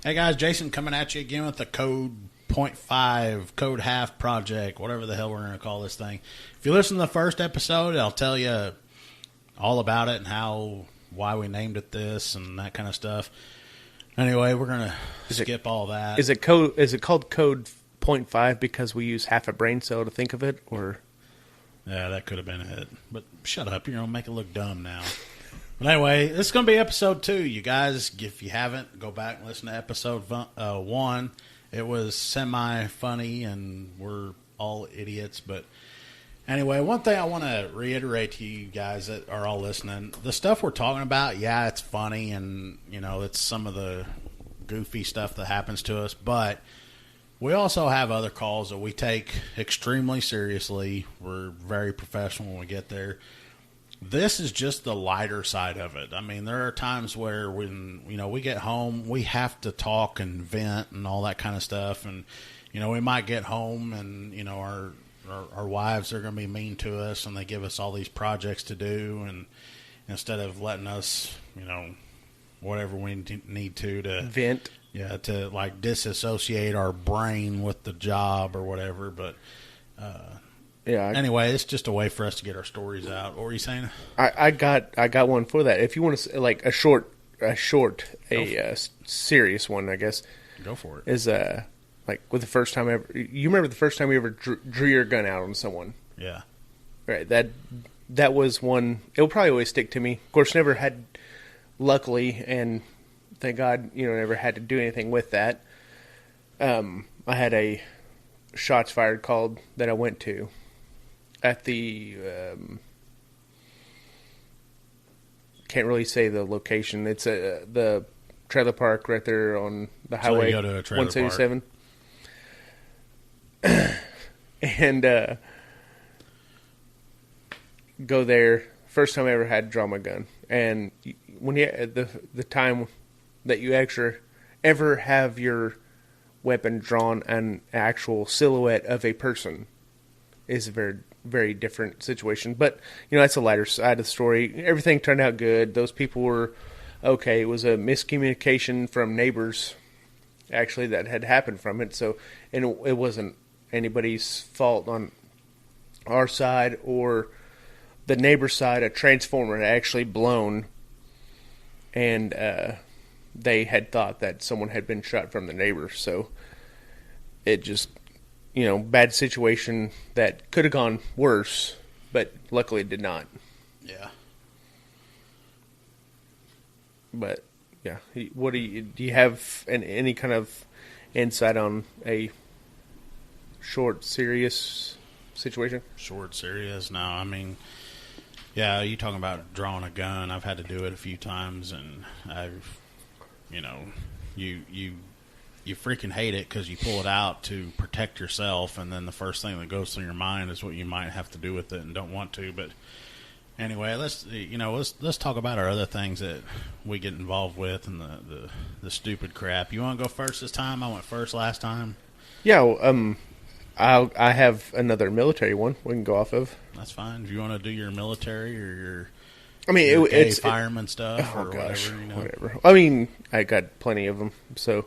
Hey guys, Jason coming at you again with the Code Point Five, Code Half Project, whatever the hell we're going to call this thing. If you listen to the first episode, I'll tell you all about it and why we named it this and that kind of stuff. Anyway, we're going to skip all that. Is it called Code Point Five because we use half a brain cell to think of it, or? Yeah, that could have been it. But shut up, you're going to make it look dumb now. But anyway, this is going to be episode 2. You guys, if you haven't, go back and listen to episode 1. It was semi-funny, and we're all idiots. But anyway, one thing I want to reiterate to you guys that are all listening, the stuff we're talking about, yeah, it's funny, and, it's some of the goofy stuff that happens to us. But we also have other calls that we take extremely seriously. We're very professional when we get there. This is just the lighter side of it. I mean, there are times where when, we get home, we have to talk and vent and all that kind of stuff. And, we might get home and, our wives are going to be mean to us and they give us all these projects to do. And instead of letting us, whatever we need to vent. Yeah, to like disassociate our brain with the job or whatever. But, anyway, it's just a way for us to get our stories out. What were you saying? I got one for that. If you want to like a serious one, I guess. Go for it. Is like with the first time ever. You remember the first time you ever drew your gun out on someone? Yeah. Right. That was one. It'll probably always stick to me. Of course, never had. Luckily, and thank God, never had to do anything with that. I had a shots fired called that I went to. At the, can't really say the location. It's the trailer park right there on the highway, so you go to a trailer 177. And go there. First time I ever had to draw my gun. And when you the time that you actually ever have your weapon drawn an actual silhouette of a person is a very, very different situation. But, that's the lighter side of the story. Everything turned out good. Those people were okay. It was a miscommunication from neighbors, actually, that had happened from it. So, and it wasn't anybody's fault on our side or the neighbor's side. A transformer had actually blown, and they had thought that someone had been shot from the neighbor. So, it just... bad situation that could have gone worse, but luckily it did not. Yeah. But, yeah. What do you have any kind of insight on a short, serious situation? Short, serious? No, I mean, yeah, you talking about drawing a gun. I've had to do it a few times, and I've, you freaking hate it because you pull it out to protect yourself, and then the first thing that goes through your mind is what you might have to do with it and don't want to. But anyway, let's talk about our other things that we get involved with and the stupid crap. You want to go first this time? I went first last time. Yeah, I have another military one we can go off of. That's fine. Do you want to do your military or your? I mean, it's fireman stuff or gosh, whatever. Whatever. I mean, I got plenty of them. So.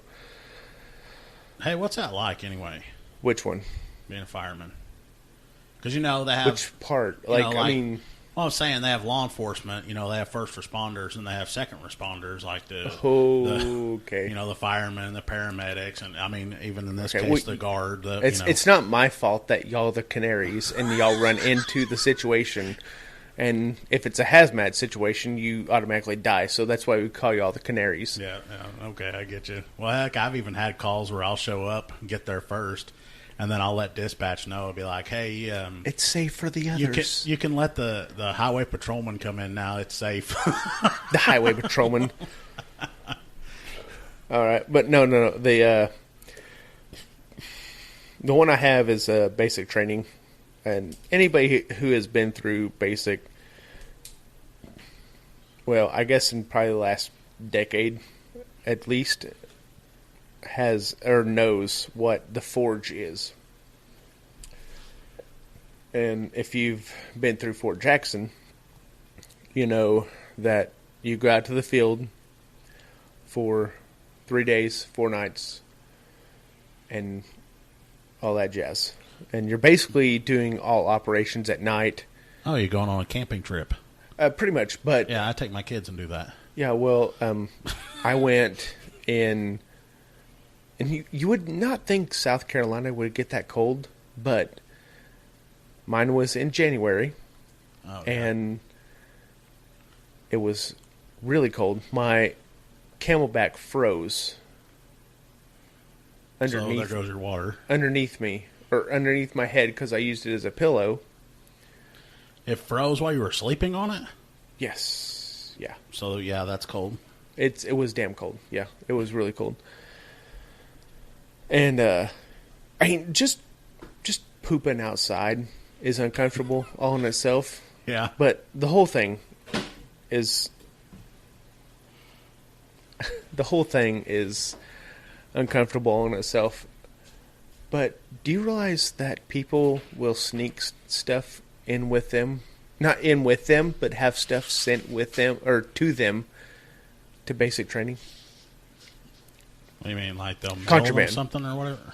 Hey, what's that like anyway? Which one? Being a fireman. Because, they have... Which part? I mean... Well, I'm saying they have law enforcement, they have first responders, and they have second responders, like the firemen, the paramedics, and, I mean, even in this case, the guard. It's not my fault that y'all are the canaries, and y'all run into the situation, and if it's a hazmat situation, you automatically die, so that's why we call y'all the canaries. Yeah, okay, I get you. Well, heck, I've even had calls where I'll show up and get there first, and then I'll let dispatch know. I'll be like, hey... it's safe for the others. You can let the highway patrolman come in now. It's safe. The highway patrolman. All right. But no. The one I have is basic training. And anybody who has been through basic... Well, I guess in probably the last decade, at least... has or knows what the forge is. And if you've been through Fort Jackson, you know that you go out to the field for 3 days, 4 nights, and all that jazz. And you're basically doing all operations at night. Oh, you're going on a camping trip. Pretty much, but... Yeah, I take my kids and do that. Yeah, well, I went in... And you would not think South Carolina would get that cold, but mine was in January, and it was really cold. My Camelback froze underneath. So there goes your water. Underneath me, or underneath my head, because I used it as a pillow. It froze while you were sleeping on it? Yes. Yeah. So, yeah, that's cold. It was damn cold. Yeah, it was really cold. And, I mean, just pooping outside is uncomfortable all in itself. Yeah. But the whole thing is... the whole thing is uncomfortable all in itself. But do you realize that people will sneak stuff in with them? Not in with them, but have stuff sent with them, or to them, to basic training? What do you mean, like they'll mail Contraband. them something or whatever?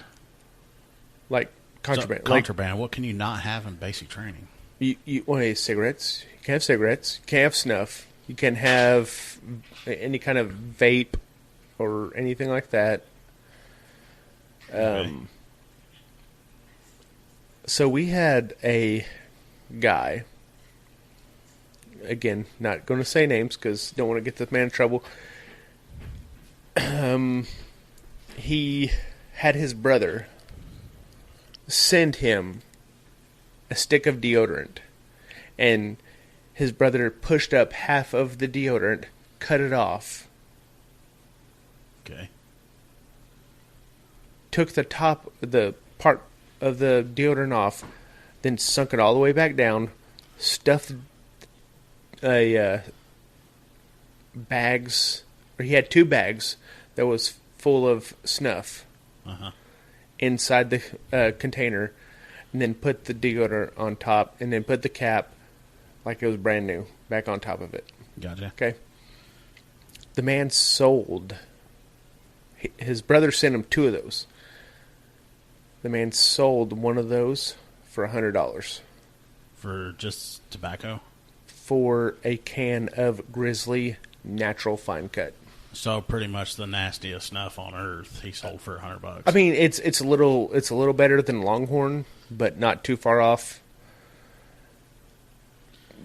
Like contraband. So, contraband. What can you not have in basic training? You want to have cigarettes? You can have cigarettes. You can have snuff. You can have any kind of vape or anything like that. Okay. So we had a guy. Again, not going to say names because don't want to get the man in trouble. He had his brother send him a stick of deodorant, and his brother pushed up half of the deodorant, cut it off, Okay. took the part of the deodorant off, then sunk it all the way back down, stuffed bags, or he had 2 bags that was full of snuff inside the container, and then put the deodorant on top, and then put the cap like it was brand new back on top of it. Gotcha. Okay. The man sold. His brother sent him 2 of those. The man sold one of those for $100 For just tobacco? for a can of Grizzly Natural Fine Cut. So pretty much the nastiest snuff on earth he sold for $100. I mean, it's a little better than Longhorn, but not too far off.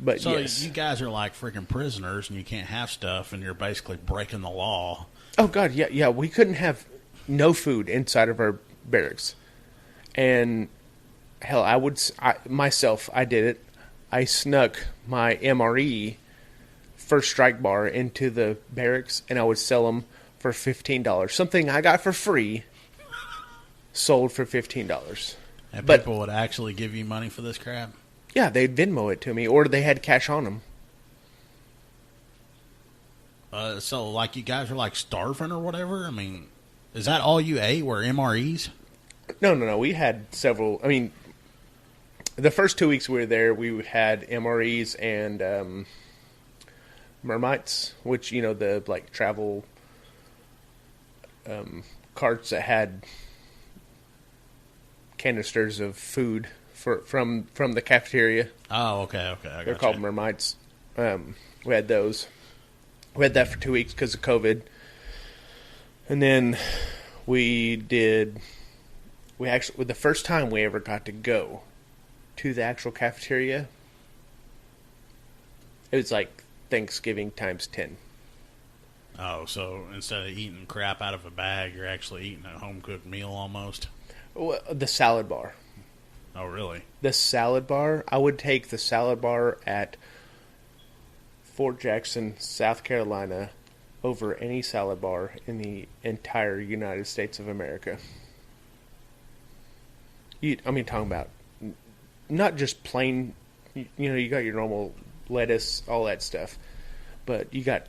But so yes. you guys are like freaking prisoners, and you can't have stuff, and you're basically breaking the law. Oh God, yeah. We couldn't have no food inside of our barracks, and hell, I did it. I snuck my MRE First Strike bar into the barracks, and I would sell them for $15. Something I got for free, sold for $15. And But- people would actually give you money for this crap? Yeah, they'd Venmo it to me, or they had cash on them. So like you guys are like starving or whatever? I mean, is that all you ate were MREs? No. We had several. I mean, the first 2 weeks we were there, we had MREs and Mermites, which, you know, the like travel carts that had canisters of food from the cafeteria. Oh, okay. I They're gotcha. called Mermites. We had those. We had that for 2 weeks because of COVID. And then the first time we ever got to go to the actual cafeteria, it was like Thanksgiving times 10. Oh, so instead of eating crap out of a bag, you're actually eating a home-cooked meal almost? Well, the salad bar. Oh, really? The salad bar, I would take the salad bar at Fort Jackson, South Carolina, over any salad bar in the entire United States of America. Talking about not just plain, you got your normal lettuce, all that stuff, but you got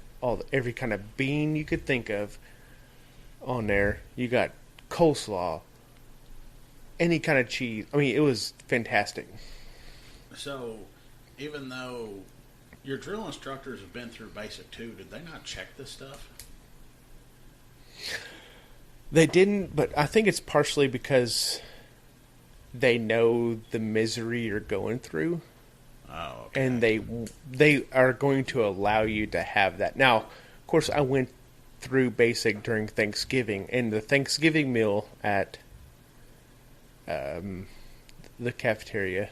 every kind of bean you could think of on there. You got coleslaw, any kind of cheese. I mean, it was fantastic. So, even though your drill instructors have been through basic 2, did they not check this stuff? They didn't, but I think it's partially because they know the misery you're going through, Oh, okay. and they are going to allow you to have that. Now, of course, I went through basic during Thanksgiving, and the Thanksgiving meal at the cafeteria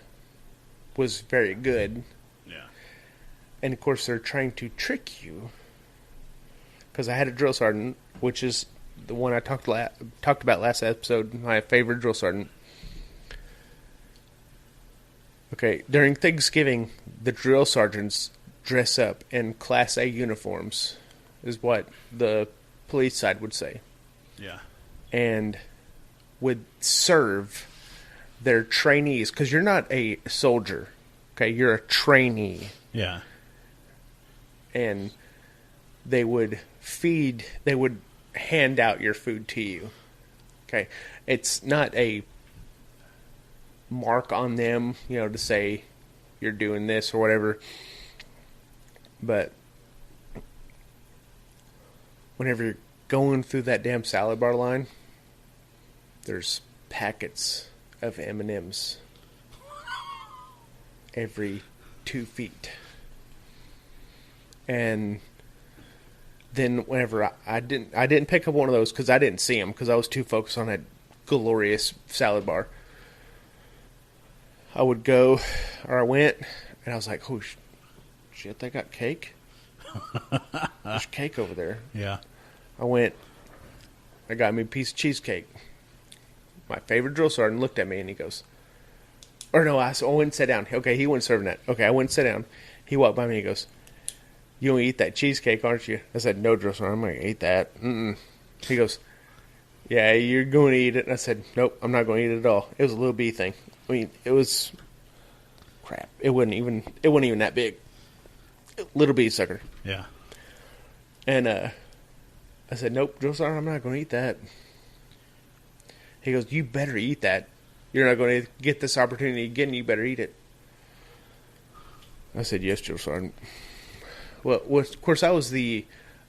was very good. Yeah. And of course, they're trying to trick you. Because I had a drill sergeant, which is the one I talked about last episode, my favorite drill sergeant. Okay, during Thanksgiving, the drill sergeants dress up in Class A uniforms, is what the police side would say, Yeah. and would serve their trainees, because you're not a soldier, okay, you're a trainee, Yeah. and they would hand out your food to you, okay? It's not a mark on them, to say you're doing this or whatever, but whenever you're going through that damn salad bar line, there's packets of M&Ms every 2 feet. And then whenever I didn't pick up one of those because I didn't see them because I was too focused on that glorious salad bar. I went, and I was like, oh shit, they got cake? There's cake over there. Yeah. I got me a piece of cheesecake. My favorite drill sergeant looked at me and he goes, I went and sat down. Okay, he wasn't serving that. Okay, I went and sat down. He walked by me and he goes, you don't eat that cheesecake, aren't you? I said, no, drill sergeant, I'm going to eat that. Mm-mm. He goes, yeah, you're going to eat it. And I said, nope, I'm not going to eat it at all. It was a little bee thing. I mean, it was crap. It wasn't even that big. Little bee sucker. Yeah. And I said, nope, drill sergeant, I'm not going to eat that. He goes, you better eat that. You're not going to get this opportunity again. You better eat it. I said, yes, drill sergeant. Well, of course, you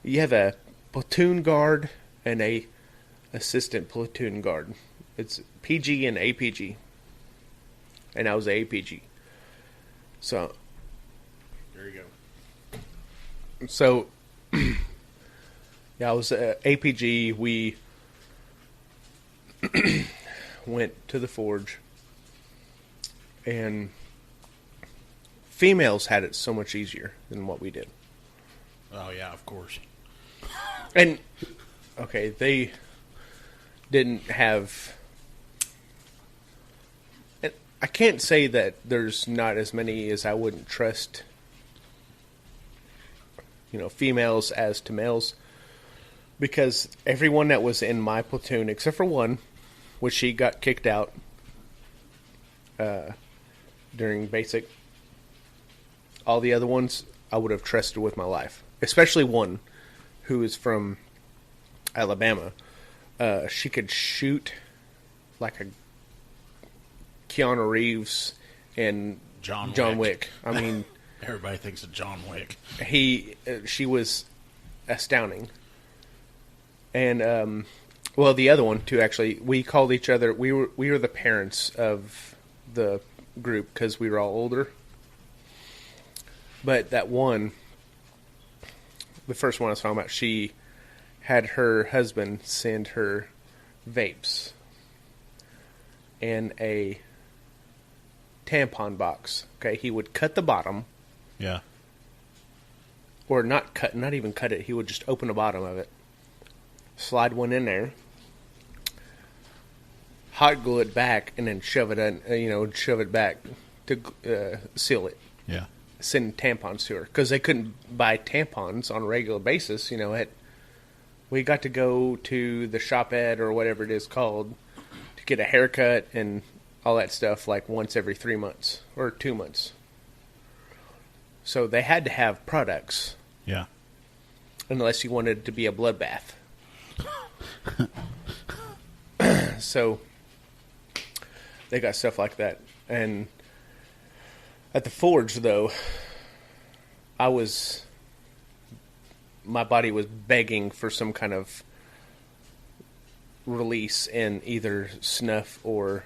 have a platoon guard and a assistant platoon guard. It's PG and APG. And I was APG. So, there you go. So, yeah, I was APG. We went to the forge, and females had it so much easier than what we did. Oh, yeah, of course. And, okay, they didn't have... And I can't say that there's not as many as I wouldn't trust, females as to males. Because everyone that was in my platoon, except for one, which she got kicked out during basic, all the other ones I would have trusted with my life. Especially one who is from Alabama. She could shoot like a Keanu Reeves and John Wick. I mean, everybody thinks of John Wick. She was astounding. And the other one too. Actually, we called each other. We were the parents of the group because we were all older. But that one, the first one I was talking about, she had her husband send her vapes in a tampon box. Okay, he would cut the bottom. Yeah. Or not even cut it. He would just open the bottom of it, slide one in there, hot glue it back, and then shove it in. Shove it back to seal it. Yeah. Send tampons to her because they couldn't buy tampons on a regular basis. We got to go to the shop ed or whatever it is called to get a haircut and all that stuff like once every 3 months or 2 months. So they had to have products. Yeah. Unless you wanted it to be a bloodbath. So they got stuff like that. And at the forge, though, my body was begging for some kind of release in either snuff or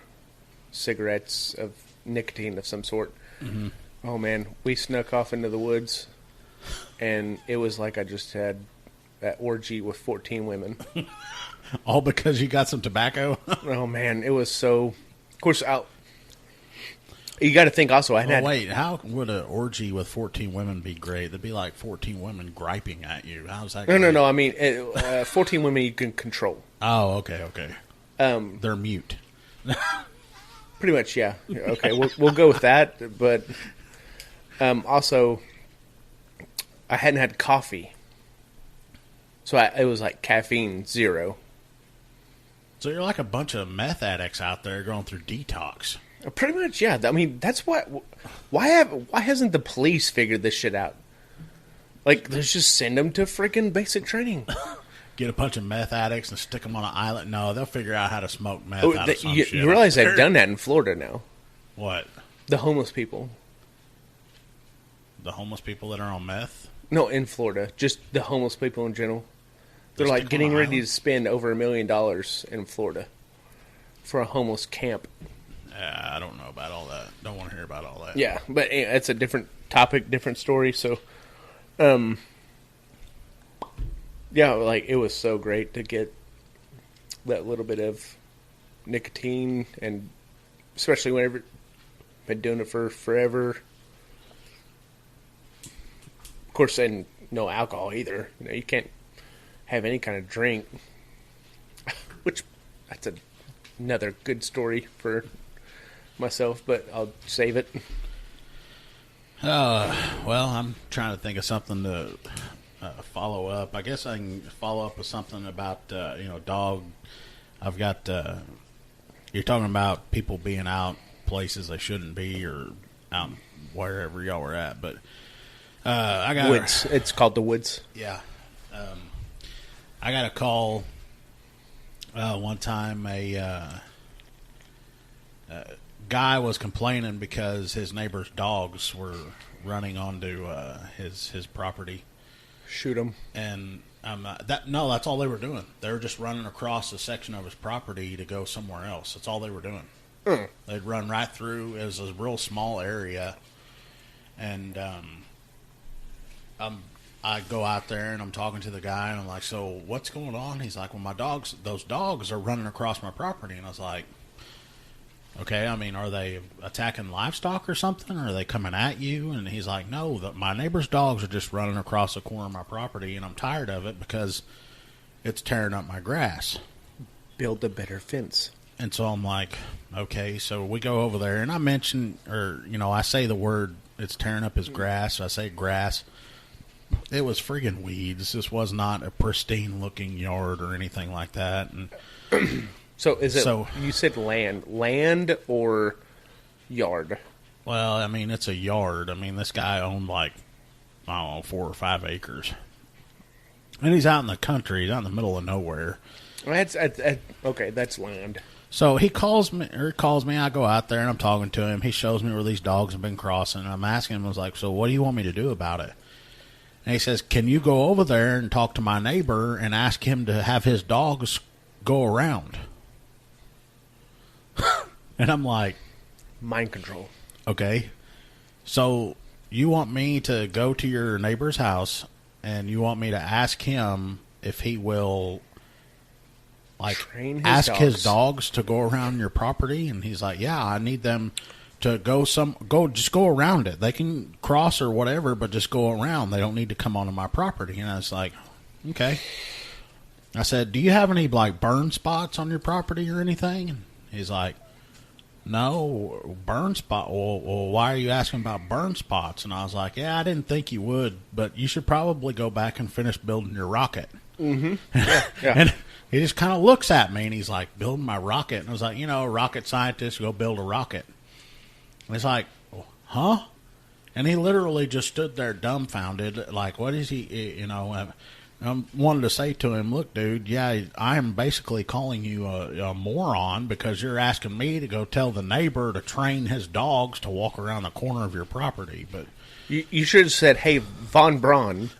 cigarettes of nicotine of some sort. Mm-hmm. Oh man, we snuck off into the woods, and it was like I just had that orgy with 14 women. All because you got some tobacco? Oh man, it was so. Of course, you got to think also. Wait, how would an orgy with 14 women be great? There'd be like 14 women griping at you. How's that? No. I mean, 14 women you can control. Oh, okay. They're mute. Pretty much, yeah. Okay, we'll go with that. But also, I hadn't had coffee, so it was like caffeine 0. So you're like a bunch of meth addicts out there going through detox. Pretty much, yeah. I mean, that's what. Why hasn't the police figured this shit out? Like, let's just send them to freaking basic training. Get a bunch of meth addicts and stick them on an island. No, they'll figure out how to smoke meth out of some shit. You realize they've done that in Florida now? What? The homeless people. The homeless people that are on meth? No, in Florida. Just the homeless people in general. They're like getting ready to spend over $1 million in Florida for a homeless camp. I don't know about all that. Don't want to hear about all that. Yeah, but it's a different topic, different story. So, yeah, like it was so great to get that little bit of nicotine, and especially whenever I've been doing it for forever. Of course, and no alcohol either. You know, you can't have any kind of drink, which that's another good story for myself, but I'll save it. Well, I'm trying to think of something to follow up. I guess I can follow up with something about dog. I've got you're talking about people being out places they shouldn't be, or out wherever y'all were at, but I got Woods. It's called the Woods. Yeah. I got a call one time. A guy was complaining because his neighbor's dogs were running onto his property. Shoot him. And that's all they were doing. They were just running across a section of his property to go somewhere else. That's all they were doing. They'd run right through. It was a real small area, and I go out there and I'm talking to the guy and I'm like, so what's going on? He's like, well, those dogs are running across my property. And I was like, okay, I mean, are they attacking livestock or something? Or are they coming at you? And he's like, no, my neighbor's dogs are just running across the corner of my property, and I'm tired of it because it's tearing up my grass. Build a better fence. And so I'm like, okay, so we go over there and I mention, I say the word, it's tearing up his grass. So I say grass. It was friggin' weeds. This was not a pristine-looking yard or anything like that. And so is it? So, you said land or yard? Well, I mean, it's a yard. I mean, this guy owned 4 or 5 acres, and he's out in the country. He's out in the middle of nowhere. Okay, that's land. So he calls me. I go out there and I'm talking to him. He shows me where these dogs have been crossing. And I'm asking him, I was like, so what do you want me to do about it? And he says, can you go over there and talk to my neighbor and ask him to have his dogs go around? And I'm like, mind control. Okay. So you want me to go to your neighbor's house and you want me to ask him if he will ask his dogs to go around your property? And he's like, yeah, I need them to just go around it. They can cross or whatever, but just go around. They don't need to come onto my property. And I was like, okay. I said, do you have any burn spots on your property or anything? And he's like, no, burn spot. Well, why are you asking about burn spots? And I was like, yeah, I didn't think you would, but you should probably go back and finish building your rocket. Mm-hmm. Yeah. And he just kind of looks at me and he's like, building my rocket. And I was like, rocket scientists go build a rocket. And he's like, huh? And he literally just stood there dumbfounded, like, what is he, I wanted to say to him, look, dude, yeah, I am basically calling you a moron because you're asking me to go tell the neighbor to train his dogs to walk around the corner of your property. But you should have said, hey, Von Braun.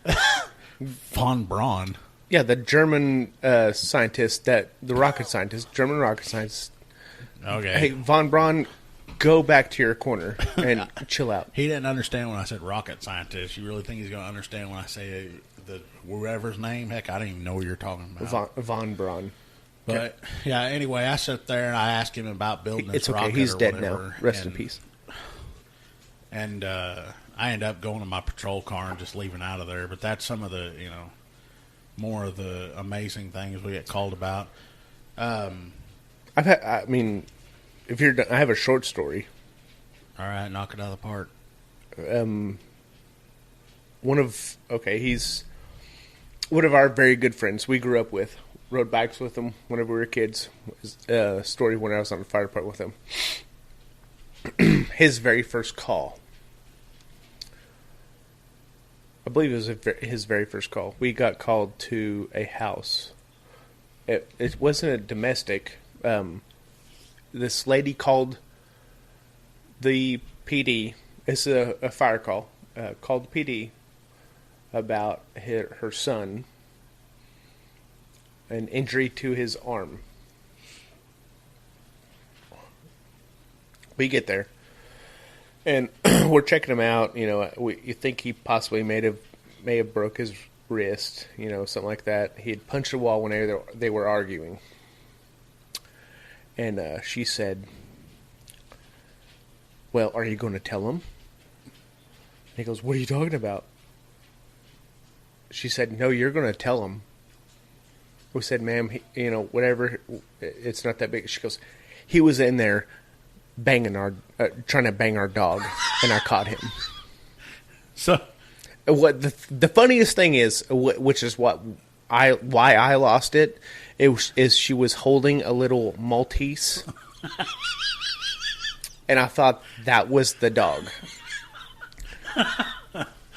Von Braun? Yeah, the German scientist, German rocket scientist. Okay. Hey, Von Braun, go back to your corner and chill out. He didn't understand when I said rocket scientist. You really think he's going to understand when I say whoever's name? Heck, I didn't even know what you're talking about. Von Braun. But, yeah, anyway, I sat there and I asked him about building this rocket. It's okay. He's dead whatever, now. Rest in peace. And I ended up going to my patrol car and just leaving out of there. But that's some of the, more of the amazing things we get called about. If you're done, I have a short story. All right, knock it out of the park. He's one of our very good friends we grew up with. Rode bikes with him whenever we were kids. Story when I was on the fire department with him. His very first call. I believe it was his very first call. We got called to a house. It wasn't a domestic. This lady called the PD. It's a fire call. Called the PD about her son. An injury to his arm. We get there, and we're checking him out. You think he possibly may have broke his wrist, something like that. He had punched a wall when they were arguing, and she said, "Well, are you going to tell him?" And he goes, "What are you talking about?" She said, "No, you're going to tell him." We said, "Ma'am, whatever, it's not that big." She goes, "He was in there trying to bang our dog, and I caught him." So, what the funniest thing is, which is why I lost it, is she was holding a little Maltese, and I thought that was the dog,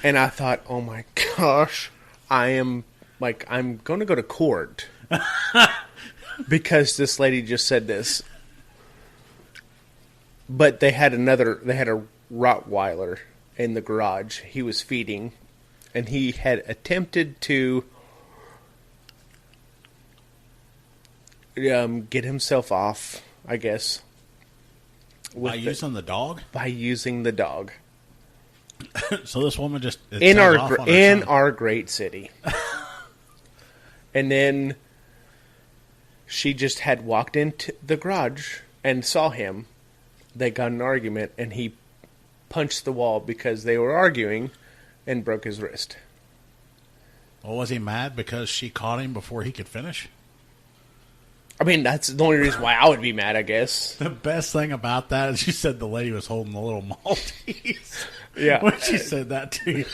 and I thought, oh my gosh, I'm going to go to court because this lady just said this. But they had a Rottweiler in the garage he was feeding, and he had attempted to get himself off, I guess. By using the dog? By using the dog. So this woman just... In our great city. And then she just had walked into the garage and saw him. They got in an argument, and he punched the wall because they were arguing and broke his wrist. Well, was he mad because she caught him before he could finish? I mean, that's the only reason why I would be mad, I guess. The best thing about that is she said the lady was holding the little Maltese. Yeah. When she said that to you.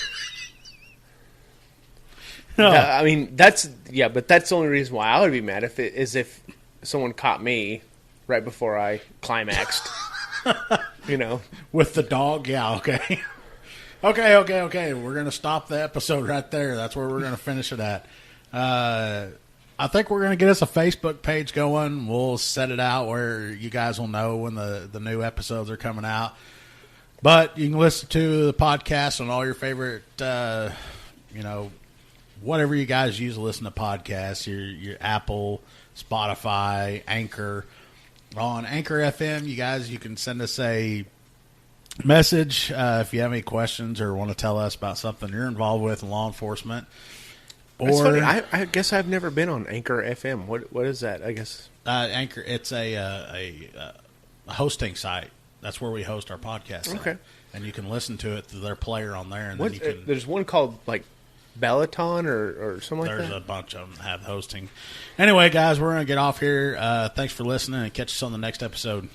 I mean, but that's the only reason why I would be mad if someone caught me right before I climaxed. With the dog, yeah, okay. Okay. We're going to stop the episode right there. That's where we're going to finish it at. I think we're going to get us a Facebook page going. We'll set it out where you guys will know when the new episodes are coming out. But you can listen to the podcast on all your favorite, whatever you guys use to listen to podcasts, your Apple, Spotify, Anchor. On Anchor FM, you can send us a message if you have any questions or want to tell us about something you're involved with in law enforcement. That's funny. I guess I've never been on Anchor FM. What is that? I guess Anchor. It's a hosting site. That's where we host our podcast. Okay, and you can listen to it through their player on there. And then you can. There's one called like Bellaton or something like that. There's a bunch of them that have hosting. Anyway, guys, we're gonna get off here. Thanks for listening, and catch us on the next episode.